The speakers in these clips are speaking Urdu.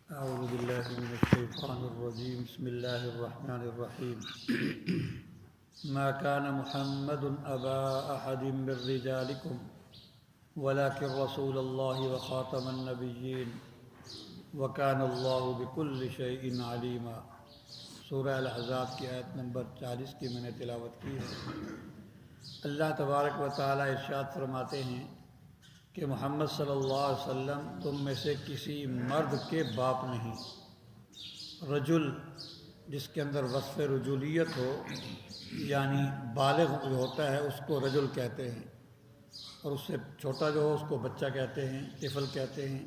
أعوذ بالله من الشيطان الرجيم بسم الله الرحمن الرحيم ما كان محمد أبا أحد من رجالكم ولكن رسول الله وخاتم النبيين وكان الله بكل شيء عليما۔ سورہ الاحزاب کی آیت نمبر 40 کی میں نے تلاوت کی ہے۔ اللہ تبارک و تعالیٰ ارشاد فرماتے ہیں کہ محمد صلی اللہ علیہ وسلم تم میں سے کسی مرد کے باپ نہیں۔ رجل جس کے اندر وصف رجولیت ہو، یعنی بالغ جو ہوتا ہے اس کو رجل کہتے ہیں، اور اس سے چھوٹا جو ہو اس کو بچہ کہتے ہیں، طفل کہتے ہیں۔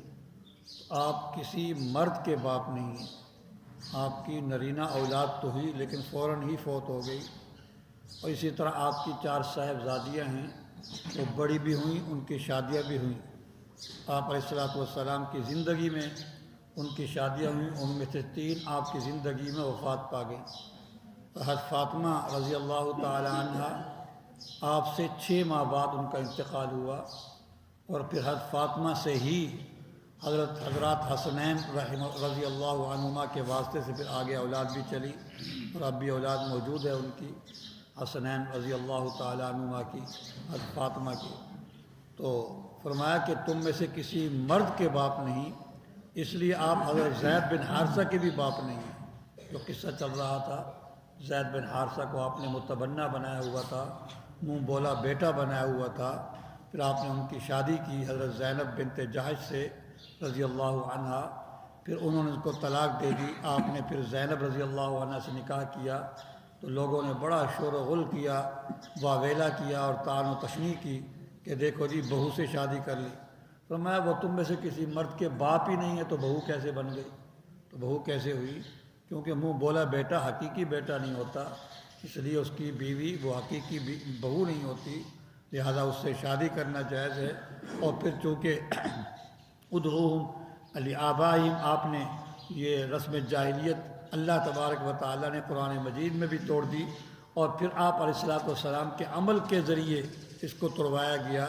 آپ کسی مرد کے باپ نہیں ہیں۔ آپ کی نرینہ اولاد تو ہوئی لیکن فوراً ہی فوت ہو گئی، اور اسی طرح آپ کی 4 صاحبزادیاں ہیں، وہ بڑی بھی ہوئیں، ان کی شادیاں بھی ہوئیں۔ آپ علیہ السلام کی زندگی میں ان کی شادیاں ہوئیں، ان میں سے 3 آپ کی زندگی میں وفات پا گئیں۔ حضرت فاطمہ رضی اللہ تعالی عنہ آپ سے 6 ماہ بعد ان کا انتقال ہوا، اور پھر حضرت فاطمہ سے ہی حضرات حسنین رضی اللہ عنہما کے واسطے سے پھر آگے اولاد بھی چلی، اور اب بھی اولاد موجود ہے ان کی، حسنین رضی اللہ تعالی عنہما کی، حضرت فاطمہ کی۔ تو فرمایا کہ تم میں سے کسی مرد کے باپ نہیں، اس لیے آپ حضرت زید بن حارثہ کے بھی باپ نہیں ہیں۔ جو قصہ چل رہا تھا، زید بن حارثہ کو آپ نے متبنہ بنایا ہوا تھا، منہ بولا بیٹا بنایا ہوا تھا، پھر آپ نے ان کی شادی کی حضرت زینب بنت جحش سے رضی اللہ عنہ، پھر انہوں نے اس کو طلاق دے دی۔ آپ نے پھر زینب رضی اللہ عنہ سے نکاح کیا، تو لوگوں نے بڑا شور و غل کیا، واویلا کیا اور طعن و تشنیع کی کہ دیکھو جی بہو سے شادی کر لی۔ فرمایا وہ تم میں سے کسی مرد کے باپ ہی نہیں ہے تو بہو کیسے بن گئی؟ تو بہو کیسے ہوئی؟ کیونکہ منہ بولا بیٹا حقیقی بیٹا نہیں ہوتا، اس لیے اس کی بیوی وہ حقیقی بہو نہیں ہوتی، لہذا اس سے شادی کرنا جائز ہے۔ اور پھر چونکہ ادعوہم لآبائہم، آپ نے یہ رسم جاہلیت اللہ تبارک و تعالیٰ نے قرآن مجید میں بھی توڑ دی، اور پھر آپ علیہ السلام کے عمل کے ذریعے اس کو توڑوایا گیا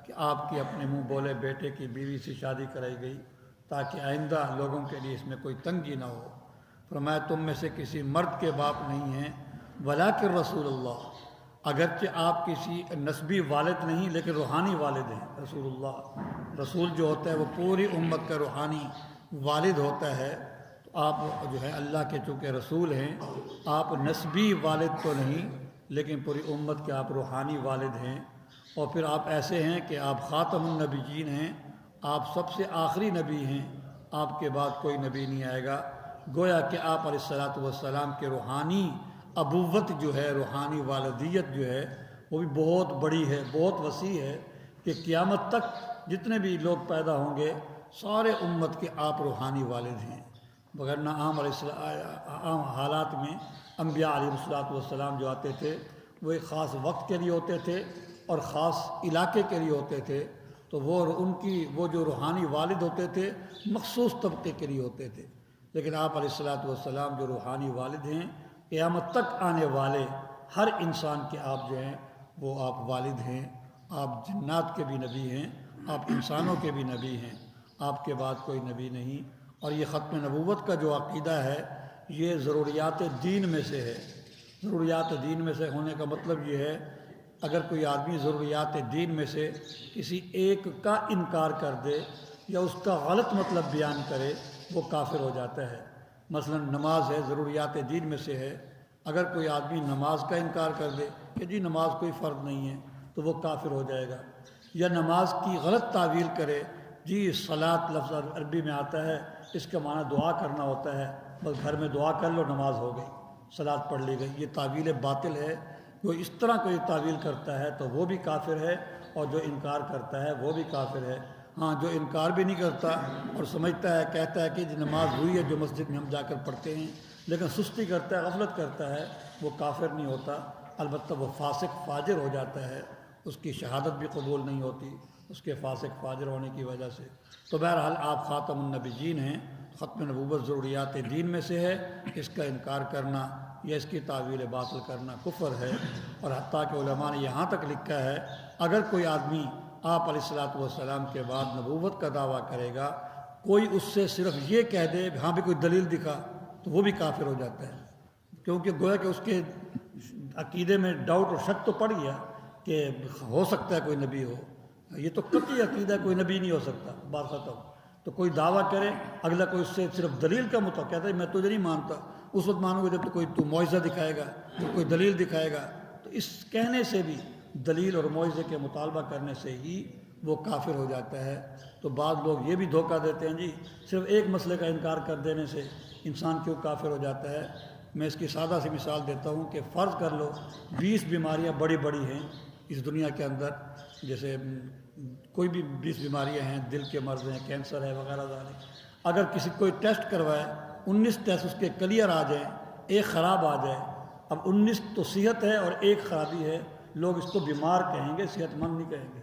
کہ آپ کی اپنے منہ بولے بیٹے کی بیوی سے شادی کرائی گئی، تاکہ آئندہ لوگوں کے لیے اس میں کوئی تنگی نہ ہو۔ فرمایا تم میں سے کسی مرد کے باپ نہیں ہیں، ولیکن رسول اللہ، اگرچہ آپ کسی نسبی والد نہیں لیکن روحانی والد ہیں۔ رسول اللہ، رسول جو ہوتا ہے وہ پوری امت کا روحانی والد ہوتا ہے۔ تو آپ جو ہے اللہ کے چونکہ رسول ہیں، آپ نسبی والد تو نہیں لیکن پوری امت کے آپ روحانی والد ہیں۔ اور پھر آپ ایسے ہیں کہ آپ خاتم النبیین ہیں، آپ سب سے آخری نبی ہیں، آپ کے بعد کوئی نبی نہیں آئے گا۔ گویا کہ آپ علیہ السلام کے روحانی ابوت جو ہے، روحانی والدیت جو ہے، وہ بھی بہت بڑی ہے، بہت وسیع ہے، کہ قیامت تک جتنے بھی لوگ پیدا ہوں گے سارے امت کے آپ روحانی والد ہیں۔ وگرنہ عام حالات میں انبیاء علیہ السلام جو آتے تھے وہ ایک خاص وقت کے لیے ہوتے تھے اور خاص علاقے کے لیے ہوتے تھے، تو وہ جو روحانی والد ہوتے تھے مخصوص طبقے کے لیے ہوتے تھے۔ لیکن آپ علیہ السلام جو روحانی والد ہیں، قیامت تک آنے والے ہر انسان کے آپ جو ہیں وہ آپ والد ہیں۔ آپ جنات کے بھی نبی ہیں، آپ انسانوں کے بھی نبی ہیں، آپ کے بعد کوئی نبی نہیں۔ اور یہ ختم نبوت کا جو عقیدہ ہے یہ ضروریات دین میں سے ہے۔ ضروریات دین میں سے ہونے کا مطلب یہ ہے اگر کوئی آدمی ضروریات دین میں سے کسی ایک کا انکار کر دے یا اس کا غلط مطلب بیان کرے وہ کافر ہو جاتا ہے۔ مثلا نماز ہے، ضروریات دین میں سے ہے، اگر کوئی آدمی نماز کا انکار کر دے کہ جی نماز کوئی فرض نہیں ہے تو وہ کافر ہو جائے گا، یا نماز کی غلط تعویل کرے، جی صلاۃ لفظ عربی میں آتا ہے، اس کا معنی دعا کرنا ہوتا ہے، بس گھر میں دعا کر لو نماز ہو گئی، صلاۃ پڑھ لی گئی، یہ تعویل باطل ہے۔ جو اس طرح کوئی تعویل کرتا ہے تو وہ بھی کافر ہے، اور جو انکار کرتا ہے وہ بھی کافر ہے۔ ہاں، جو انکار بھی نہیں کرتا اور سمجھتا ہے، کہتا ہے کہ نماز ہوئی ہے جو مسجد میں ہم جا کر پڑھتے ہیں، لیکن سستی کرتا ہے، غفلت کرتا ہے، وہ کافر نہیں ہوتا، البتہ وہ فاسق فاجر ہو جاتا ہے، اس کی شہادت بھی قبول نہیں ہوتی اس کے فاسق فاجر ہونے کی وجہ سے۔ تو بہرحال آپ خاتم النبیین ہیں، ختم نبوت ضروریات دین میں سے ہے، اس کا انکار کرنا یا اس کی تعویل باطل کرنا کفر ہے۔ اور حتیٰ کہ علماء نے یہاں تک لکھا ہے اگر کوئی آدمی آپ علیہ السلام کے بعد نبوت کا دعویٰ کرے گا کوئی اس سے صرف یہ کہہ دے ہاں بھی کوئی دلیل دکھا تو وہ بھی کافر ہو جاتا ہے، کیونکہ گویا کہ اس کے عقیدے میں ڈاؤٹ اور شک تو پڑ گیا کہ ہو سکتا ہے کوئی نبی ہو، یہ تو قطعی عقیدہ کوئی نبی نہیں ہو سکتا، بات ختم۔ تو کوئی دعویٰ کرے، اگلا کوئی اس سے صرف دلیل کا مطابق کہتا ہے میں تجھے نہیں مانتا، اس وقت مانوں گا جب تو معجزہ دکھائے گا، تو کوئی دلیل دکھائے گا، تو اس کہنے سے بھی، دلیل اور معجزے کے مطالبہ کرنے سے ہی وہ کافر ہو جاتا ہے۔ تو بعض لوگ یہ بھی دھوکہ دیتے ہیں جی صرف ایک مسئلے کا انکار کر دینے سے انسان کیوں کافر ہو جاتا ہے۔ میں اس کی سادہ سی مثال دیتا ہوں کہ فرض کر لو 20 بیماریاں بڑی بڑی ہیں اس دنیا کے اندر، جیسے کوئی بھی 20 بیماریاں ہیں، دل کے مرض ہیں، کینسر ہے وغیرہ وغیرہ۔ اگر کسی کوئی ٹیسٹ کروائے، 19 ٹیسٹ اس کے کلیئر آ جائیں، ایک خراب آ جائے، اب 19 تو صحت ہے اور ایک خرابی ہے، لوگ اس کو بیمار کہیں گے، صحت مند نہیں کہیں گے،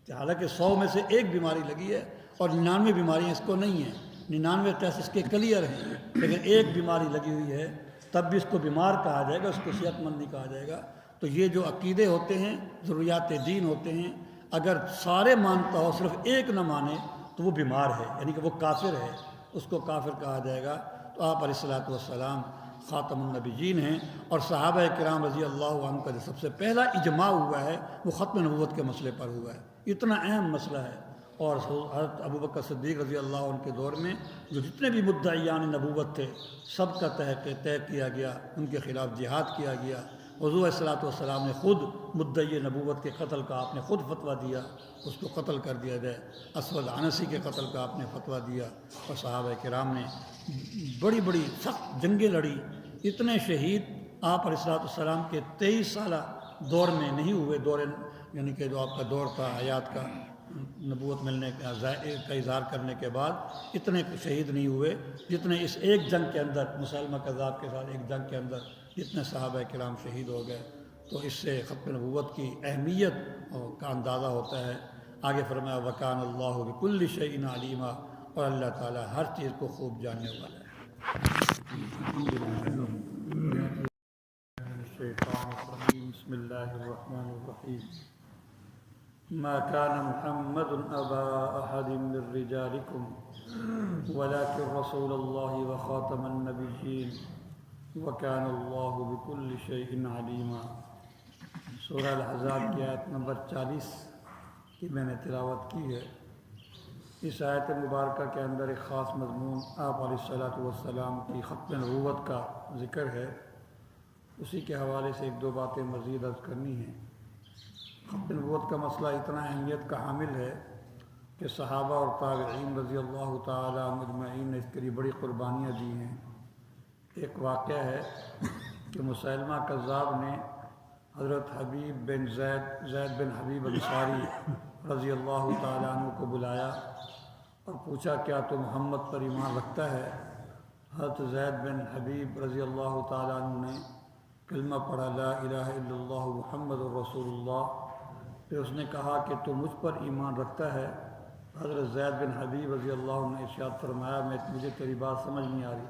کہ حالانکہ 100 میں سے ایک بیماری لگی ہے اور 99 بیماریاں اس کو نہیں ہیں، 99 ٹیسٹ اس کے کلیئر ہیں، لیکن ایک بیماری لگی ہوئی ہے، تب بھی اس کو بیمار کہا جائے گا، اس کو صحت مند نہیں کہا جائے گا۔ تو یہ جو عقیدے ہوتے ہیں، ضروریات دین ہوتے ہیں، اگر سارے مانتا ہو صرف ایک نہ مانے تو وہ بیمار ہے، یعنی کہ وہ کافر ہے، اس کو کافر کہا جائے گا۔ تو آپ علیہ الصلوۃ والسلام خاتم النبیین ہیں، اور صحابہ کرام رضی اللہ عنہ کا جو سب سے پہلا اجماع ہوا ہے وہ ختم نبوت کے مسئلے پر ہوا ہے، اتنا اہم مسئلہ ہے۔ اور حضرت ابوبکر صدیق رضی اللہ عنہ کے دور میں جو جتنے بھی مدعیان نبوت تھے سب کا طے کیا گیا، ان کے خلاف جہاد کیا گیا۔ حضور علیہ الصلوۃ والسلام نے خود مدعی نبوت کے قتل کا آپ نے خود فتویٰ دیا، اس کو قتل کر دیا جائے، اسود عنسی کے قتل کا آپ نے فتویٰ دیا، اور صحابہ کرام نے بڑی بڑی سخت جنگیں لڑی، اتنے شہید آپ علیہ الصلوۃ والسلام کے 23 سالہ دور میں نہیں ہوئے، دور یعنی کہ جو آپ کا دور تھا حیات کا، نبوت ملنے کا اظہار کرنے کے بعد اتنے شہید نہیں ہوئے جتنے اس ایک جنگ کے اندر، مسلمہ کذاب کے ساتھ ایک جنگ کے اندر جتنے صحابہ کرام شہید ہو گئے۔ تو اس سے ختم نبوت کی اہمیت کا اندازہ ہوتا ہے۔ آگے فرمایا وَكَانَ اللَّهُ بِكُلِّ شَيْءٍ عَلِيمًا، اور اللہ تعالیٰ ہر چیز کو خوب جاننے والا ہے۔ بسم اللہ الرحمن الرحیم۔ ما كان محمد أبا أحد من رجالكم ولكن رسول الله وخاتم النبيين وكان الله بكل شيء عليما۔ سورہ الاحزاب کی آیت نمبر 40 کی میں نے تلاوت کی ہے۔ اس آیت مبارکہ کے اندر ایک خاص مضمون آپ علیہ الصلوۃ والسلام کی ختم نبوت کا ذکر ہے، اسی کے حوالے سے ایک دو باتیں مزید عرض کرنی ہیں۔ ختم نبوت کا مسئلہ اتنا اہمیت کا حامل ہے کہ صحابہ اور تابعین رضی اللہ تعالیٰ مجمعین نے اس کے لیے بڑی قربانیاں دی ہیں۔ ایک واقعہ ہے کہ مسیلمہ کذاب نے حضرت حبیب بن زید بن حبیب انصاری رضی اللہ تعالیٰ عنہ کو بلایا اور پوچھا کیا تو محمد پر ایمان رکھتا ہے؟ حضرت زید بن حبیب رضی اللہ تعالیٰ عنہ نے کلمہ پڑھا لا الہ الا اللہ محمد الرسول اللہ۔ پھر اس نے کہا کہ تو مجھ پر ایمان رکھتا ہے؟ حضرت زید بن حبیب رضی اللہ عنہ نے ارشاد فرمایا مجھے تیری بات سمجھ نہیں آ رہی،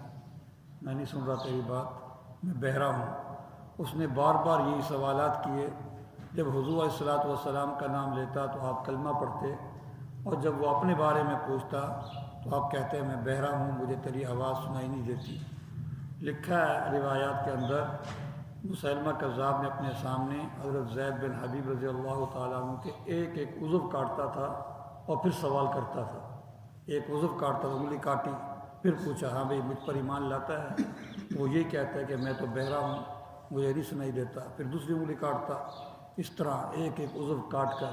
میں نہیں سن رہا تیری بات، میں بہرا ہوں۔ اس نے بار بار یہی سوالات کیے، جب حضور علیہ الصلوۃ والسلام کا نام لیتا تو آپ کلمہ پڑھتے، اور جب وہ اپنے بارے میں پوچھتا تو آپ کہتے ہیں میں بہرا ہوں، مجھے تیری آواز سنائی نہیں دیتی۔ لکھا ہے روایات کے اندر مسیلمہ کذاب نے اپنے سامنے حضرت زید بن حبیب رضی اللہ تعالیٰ عنہ کے ایک ایک عضو کاٹتا تھا اور پھر سوال کرتا تھا، ایک عضو کاٹتا تھا، انگلی کاٹی، پھر پوچھا ہاں بھئی مجھ پر ایمان لاتا ہے؟ وہ یہی کہتا ہے کہ میں تو بہرا ہوں، مجھے نہیں سنائی دیتا، پھر دوسری انگلی کاٹتا، اس طرح ایک ایک عضو کاٹ کر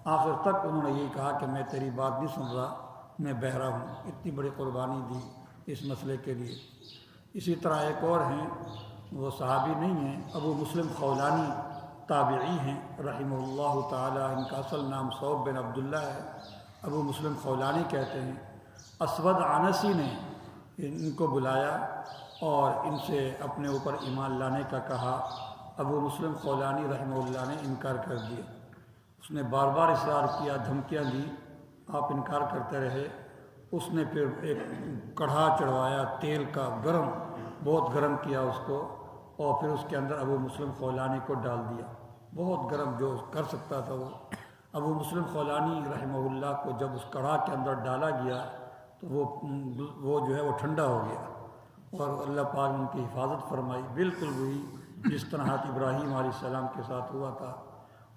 آخر تک انہوں نے یہی کہا کہ میں تیری بات نہیں سن رہا، میں بہرا ہوں۔ اتنی بڑی قربانی دی اس مسئلے کے لیے۔ اسی طرح ایک اور ہیں، وہ صحابی نہیں ہیں، ابو مسلم خولانی تابعی ہیں رحمہ اللہ تعالی، ان کا اصل نام صوب بن عبداللہ ہے، ابو مسلم خولانی کہتے ہیں۔ اسود عنسی نے ان کو بلایا اور ان سے اپنے اوپر ایمان لانے کا کہا، ابو مسلم خولانی رحمہ اللہ نے انکار کر دیا۔ اس نے بار بار اصرار کیا، دھمکیاں دی، آپ انکار کرتے رہے۔ اس نے پھر ایک کڑھا چڑھوایا تیل کا گرم، بہت گرم کیا اس کو، اور پھر اس کے اندر ابو مسلم خولانی کو ڈال دیا، بہت گرم جو کر سکتا تھا وہ۔ ابو مسلم خولانی رحمہ اللہ کو جب اس کڑھا کے اندر ڈالا گیا تو وہ جو ہے وہ ٹھنڈا ہو گیا اور اللہ پاک نے ان کی حفاظت فرمائی، بالکل وہی جس طرح حضرت ابراہیم علیہ السلام کے ساتھ ہوا تھا۔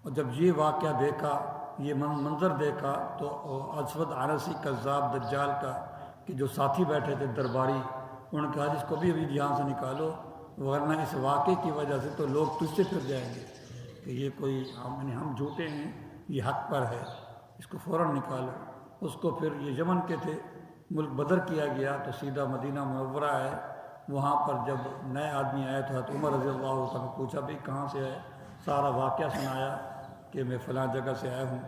اور جب یہ واقعہ دیکھا، یہ منظر دیکھا، تو اسود عنسی کذاب دجال کا کہ جو ساتھی بیٹھے تھے درباری، انہوں نے کہا جس کو بھی ابھی یہاں سے نکالو، ورنہ اس واقعے کی وجہ سے تو لوگ تجھ سے پھر جائیں گے کہ یہ کوئی ہم جھوٹے ہیں، یہ حق پر ہے، اس کو فوراً نکالو۔ اس کو پھر یہ یمن کے تھے، ملک بدر کیا گیا، تو سیدھا مدینہ منورہ ہے۔ وہاں پر جب نئے آدمی آئے تو حضرت عمر رضی اللہ عنہ نے پوچھا بھئی کہاں سے ہے، سارا واقعہ سنایا کہ میں فلاں جگہ سے آیا ہوں۔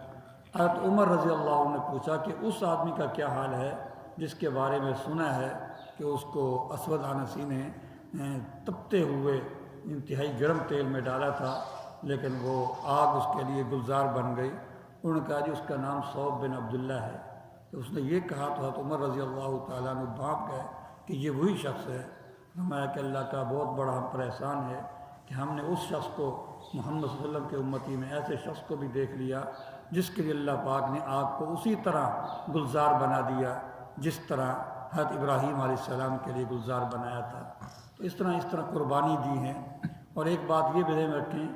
حضرت عمر رضی اللہ عنہ نے پوچھا کہ اس آدمی کا کیا حال ہے جس کے بارے میں سنا ہے کہ اس کو اسود عنسی نے تپتے ہوئے انتہائی گرم تیل میں ڈالا تھا، لیکن وہ آگ اس کے لیے گلزار بن گئی۔ انہوں نے کہا جی اس کا نام صوب بن عبداللہ ہے۔ تو اس نے یہ کہا تو حضرت عمر رضی اللہ تعالیٰ عنہ بھاپ گئے کہ یہ وہی شخص ہے۔ فرمایا کہ اللہ کا بہت بڑا ہم پر احسان ہے کہ ہم نے اس شخص کو، محمد صلی اللہ علیہ وسلم کے امتی میں ایسے شخص کو بھی دیکھ لیا جس کے لیے اللہ پاک نے آگ کو اسی طرح گلزار بنا دیا جس طرح حضرت ابراہیم علیہ السلام کے لیے گلزار بنایا تھا۔ تو اس طرح قربانی دی ہیں۔ اور ایک بات یہ بھی ذہن میں رکھیں،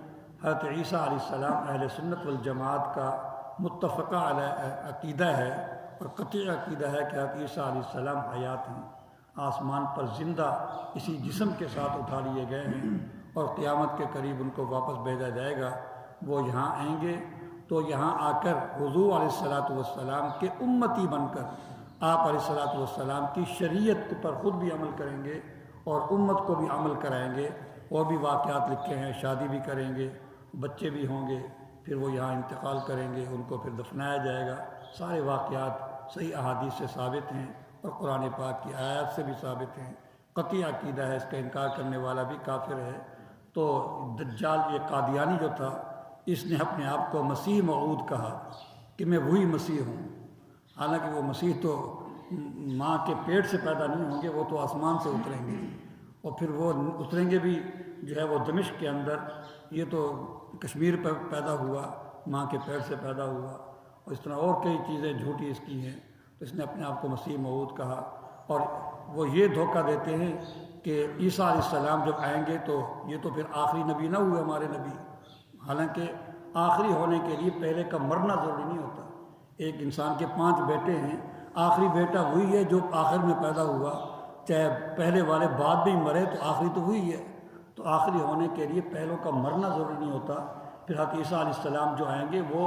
حضرت عیسیٰ علیہ السلام اہل سنت والجماعت کا متفقہ علیہ عقیدہ ہے اور قطعی عقیدہ ہے کہ حضرت عیسیٰ علیہ السلام حیات ہیں، آسمان پر زندہ اسی جسم کے ساتھ اٹھا لیے گئے ہیں اور قیامت کے قریب ان کو واپس بھیجا جائے گا۔ وہ یہاں آئیں گے تو یہاں آ کر حضور علیہ السلام کے امتی بن کر آپ علیہ السلام کی شریعت پر خود بھی عمل کریں گے اور امت کو بھی عمل کرائیں گے۔ اور بھی واقعات لکھے ہیں، شادی بھی کریں گے، بچے بھی ہوں گے، پھر وہ یہاں انتقال کریں گے، ان کو پھر دفنایا جائے گا۔ سارے واقعات صحیح احادیث سے ثابت ہیں اور قرآن پاک کی آیات سے بھی ثابت ہیں۔ قطعی عقیدہ ہے، اس کا انکار کرنے والا بھی کافر ہے۔ تو دجال یہ قادیانی جو تھا، اس نے اپنے آپ کو مسیح موعود کہا کہ میں وہی مسیح ہوں، حالانکہ وہ مسیح تو ماں کے پیٹ سے پیدا نہیں ہوں گے، وہ تو آسمان سے اتریں گے، اور پھر وہ اتریں گے بھی جو ہے وہ دمشق کے اندر۔ یہ تو کشمیر پر پیدا ہوا، ماں کے پیٹ سے پیدا ہوا، اور اس طرح اور کئی چیزیں جھوٹی اس کی ہیں۔ تو اس نے اپنے آپ کو مسیح موعود کہا، اور وہ یہ دھوکہ دیتے ہیں کہ عیسیٰ علیہ السلام جب آئیں گے تو یہ تو پھر آخری نبی نہ ہوئے ہمارے نبی، حالانکہ آخری ہونے کے لیے پہلے کا مرنا ضروری نہیں ہوتا۔ ایک انسان کے 5 بیٹے ہیں، آخری بیٹا وہی ہے جو آخر میں پیدا ہوا، چاہے پہلے والے بعد بھی مرے تو آخری تو وہی ہے۔ تو آخری ہونے کے لیے پہلوں کا مرنا ضروری نہیں ہوتا۔ پھر حضرت عیسیٰ علیہ السلام جو آئیں گے وہ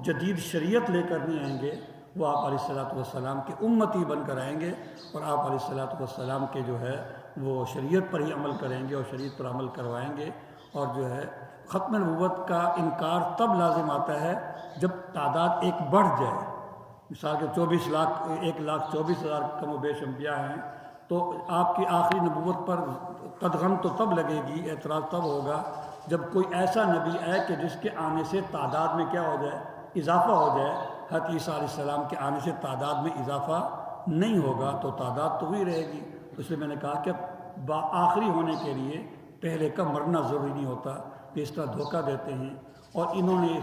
جدید شریعت لے کر نہیں آئیں گے، وہ آپ علیہ السلام کے امتی بن کر آئیں گے، اور آپ علیہ السلام کے جو ہے وہ شریعت پر ہی عمل کریں گے اور شریعت پر عمل کروائیں گے۔ اور جو ہے ختم نبوت کا انکار تب لازم آتا ہے جب تعداد ایک بڑھ جائے۔ مثال کے 1,24,000 کم و بیش انبیاء ہیں، تو آپ کی آخری نبوت پر قدغن تو تب لگے گی، اعتراض تب ہوگا جب کوئی ایسا نبی آئے کہ جس کے آنے سے تعداد میں کیا ہو جائے، اضافہ ہو جائے۔ حضرت عیسیٰ علیہ السلام کے آنے سے تعداد میں اضافہ نہیں ہوگا تو تعداد تو وہی رہے گی۔ اس لیے میں نے کہا کہ آخری ہونے کے لیے پہلے کا مرنا ضروری نہیں ہوتا، کہ اس طرح دھوکہ دیتے ہیں۔ اور انہوں نے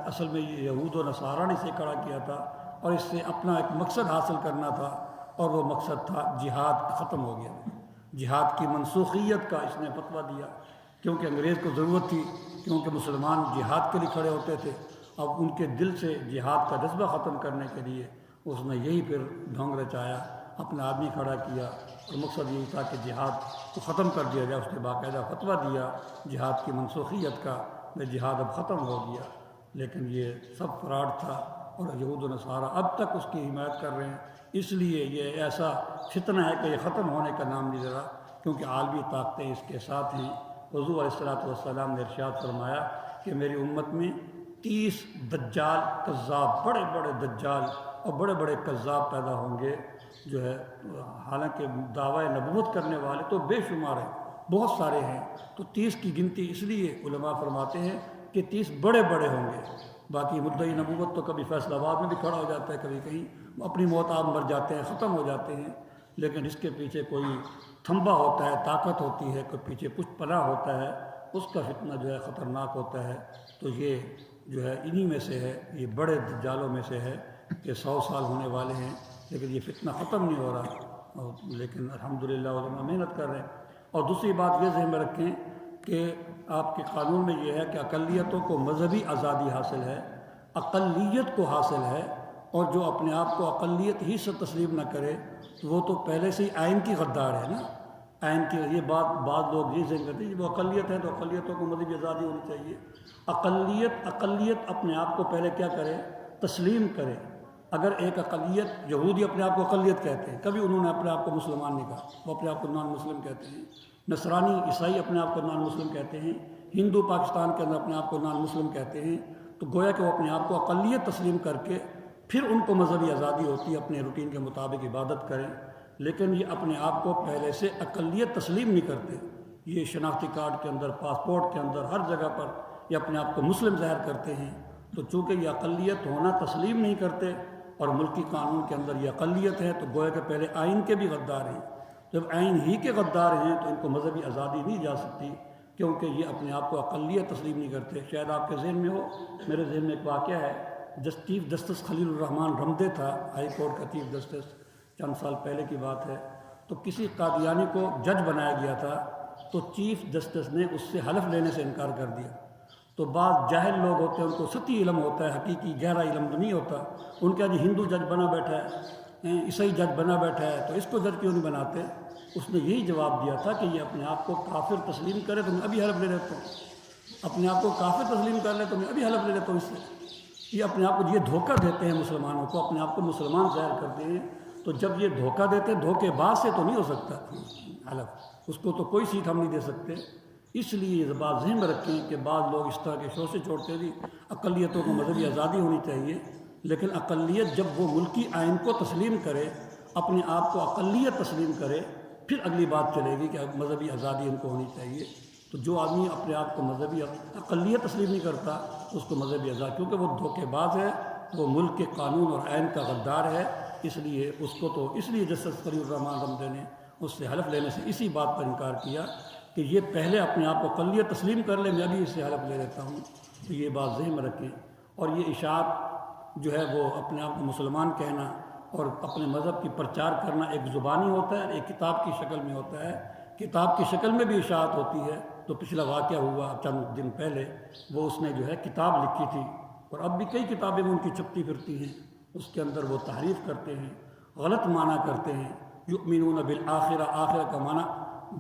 اصل میں یہ یہود و نصارہ نے اسے کھڑا کیا تھا اور اس سے اپنا ایک مقصد حاصل کرنا تھا، اور وہ مقصد تھا جہاد ختم ہو گیا۔ جہاد کی منسوخیت کا اس نے فتویٰ دیا، کیونکہ انگریز کو ضرورت تھی، کیونکہ مسلمان جہاد کے لیے کھڑے ہوتے تھے۔ اب ان کے دل سے جہاد کا جذبہ ختم کرنے کے لیے اس نے یہی پھر ڈھونگ رچایا، اپنا آدمی کھڑا کیا، اور مقصد یہی تھا کہ جہاد کو ختم کر دیا جائے۔ اس نے باقاعدہ فتویٰ دیا جہاد کی منسوخیت کا، کہ جہاد اب ختم ہو گیا۔ لیکن یہ سب فراڈ تھا، اور یہود و نصارہ اب تک اس کی حمایت کر رہے ہیں۔ اس لیے یہ ایسا فتنہ ہے کہ یہ ختم ہونے کا نام نہیں لے رہا، کیونکہ عالمی طاقتیں اس کے ساتھ ہیں۔ حضور علیہ السلام نے ارشاد فرمایا کہ میری امت میں 30 دجال کذاب، بڑے بڑے دجال اور بڑے بڑے کذاب پیدا ہوں گے، جو ہے حالانکہ دعوی نبوت کرنے والے تو بے شمار ہیں، بہت سارے ہیں۔ تو 30 کی گنتی اس لیے علماء فرماتے ہیں کہ 30 بڑے بڑے ہوں گے۔ باقی مدعی نبوت تو کبھی فیصل آباد میں بھی کھڑا ہو جاتا ہے، کبھی کہیں اپنی موت آپ مر جاتے ہیں، ختم ہو جاتے ہیں، لیکن اس کے پیچھے کوئی تھمبا ہوتا ہے، طاقت ہوتی ہے، کوئی پیچھے کچھ پناہ ہوتا ہے، اس کا فتنہ جو ہے خطرناک ہوتا ہے۔ تو یہ جو ہے انہی میں سے ہے، یہ بڑے دجالوں میں سے ہے کہ 100 سال ہونے والے ہیں، لیکن یہ فتنہ ختم نہیں ہو رہا، لیکن الحمدللہ علماء محنت کر رہے ہیں۔ اور دوسری بات یہ ذہن میں رکھیں کہ آپ کے قانون میں یہ ہے کہ اقلیتوں کو مذہبی آزادی حاصل ہے، اقلیت کو حاصل ہے، اور جو اپنے آپ کو اقلیت ہی سے تسلیم نہ کرے تو وہ تو پہلے سے ہی آئین کی غدار ہے نا۔ آئین کی یہ بات بعض لوگ یہ ذہن کرتے ہیں کہ وہ اقلیت ہے تو اقلیتوں کو مذہبی آزادی ہونی چاہیے۔ اقلیت اپنے آپ کو پہلے کیا کرے؟ تسلیم کرے۔ اگر ایک اقلیت، یہودی اپنے آپ کو اقلیت کہتے ہیں، کبھی انہوں نے اپنے آپ کو مسلمان نہیں کہا، وہ اپنے آپ کو نان مسلم کہتے ہیں۔ نصرانی عیسائی اپنے آپ کو نان مسلم کہتے ہیں، ہندو پاکستان کے اندر اپنے آپ کو نان مسلم کہتے ہیں، تو گویا کہ وہ اپنے آپ کو اقلیت تسلیم کر کے پھر ان کو مذہبی آزادی ہوتی ہے، اپنے روٹین کے مطابق عبادت کریں۔ لیکن یہ اپنے آپ کو پہلے سے اقلیت تسلیم نہیں کرتے، یہ شناختی کارڈ کے اندر، پاسپورٹ کے اندر، ہر جگہ پر یہ اپنے آپ کو مسلم ظاہر کرتے ہیں۔ تو چونکہ یہ اقلیت ہونا تسلیم نہیں کرتے اور ملکی قانون کے اندر یہ اقلیت ہے، تو گویا کہ پہلے آئین کے بھی غدار ہیں۔ جب آئین ہی کے غدار ہیں تو ان کو مذہبی آزادی نہیں جا سکتی، کیونکہ یہ اپنے آپ کو اقلیت تسلیم نہیں کرتے۔ شاید آپ کے ذہن میں ہو، میرے ذہن میں ایک واقعہ ہے۔ چیف جسٹس خلیل الرحمان رمدے تھا، ہائی کورٹ کا چیف جسٹس، چند سال پہلے کی بات ہے۔ تو کسی قادیانی کو جج بنایا گیا تھا، تو چیف جسٹس نے اس سے حلف لینے سے انکار کر دیا۔ تو بعض جاہل لوگ ہوتے ہیں، ان کو سطحی علم ہوتا ہے، حقیقی گہرا علم تو نہیں ہوتا۔ ان کا جی ہندو جج بنا بیٹھا ہے، عیسائی جج بنا بیٹھا ہے، تو اس کو جج کیوں نہیں بناتے؟ اس نے یہی جواب دیا تھا کہ یہ اپنے آپ کو کافر تسلیم کرے تو میں ابھی حلف لے لیتا ہوں، اپنے آپ کو کافر تسلیم کر لے تو میں ابھی حلف لے لیتا ہوں اس سے۔ یہ اپنے آپ کو یہ دھوکہ دیتے ہیں، مسلمانوں کو اپنے آپ کو مسلمان ظاہر کرتے ہیں۔ تو جب یہ دھوکہ دیتے ہیں، دھوکے باز سے تو نہیں ہو سکتا حلف، اس کو تو کوئی سیٹ ہم نہیں دے سکتے۔ اس لیے یہ بات ذہن میں رکھیں کہ بعض لوگ اس طرح کے شوشے چھوڑتے ہیں، اقلیتوں کو مذہبی آزادی ہونی چاہیے، لیکن اقلیت جب وہ ملکی آئین کو تسلیم کرے، اپنے آپ کو اقلیت تسلیم کرے، پھر اگلی بات چلے گی کہ مذہبی آزادی ان کو ہونی چاہیے۔ تو جو آدمی اپنے آپ کو مذہبی اقلیت تسلیم نہیں کرتا اس کو مذہبی آزادی، کیونکہ وہ دھوکے باز ہے، وہ ملک کے قانون اور آئین کا غدار ہے، اس لیے اس کو تو اس لیے جسٹس خلیل الرحمان رمدے نے اس سے حلف لینے سے اسی بات پر انکار کیا کہ یہ پہلے اپنے آپ کو اقلیت تسلیم کر لے، میں بھی اس سے حلف لے لیتا ہوں۔ تو یہ بات ذہن میں رکھیں۔ اور یہ اشاعت جو ہے وہ اپنے آپ کو مسلمان کہنا اور اپنے مذہب کی پرچار کرنا ایک زبانی ہوتا ہے، ایک کتاب کی شکل میں ہوتا ہے۔ کتاب کی شکل میں بھی اشاعت ہوتی ہے۔ تو پچھلا واقعہ ہوا چند دن پہلے، وہ اس نے جو ہے کتاب لکھی تھی، اور اب بھی کئی کتابیں ان کی چھپتی پھرتی ہیں، اس کے اندر وہ تحریف کرتے ہیں، غلط معنی کرتے ہیں۔ یؤمنون بالآخرہ، آخرہ کا معنی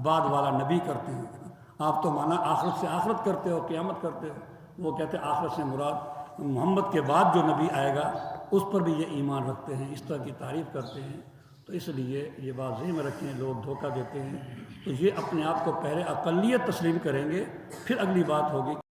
بعد والا نبی کرتے ہیں۔ آپ تو معنی آخرت سے آخرت کرتے ہو، قیامت کرتے ہو، وہ کہتے ہیں آخرت سے مراد محمد کے بعد جو نبی آئے گا اس پر بھی یہ ایمان رکھتے ہیں، اس طرح کی تعریف کرتے ہیں۔ تو اس لیے یہ بات ذہن میں رکھیں، لوگ دھوکہ دیتے ہیں۔ تو یہ اپنے آپ کو پہلے اقلیت تسلیم کریں گے، پھر اگلی بات ہوگی۔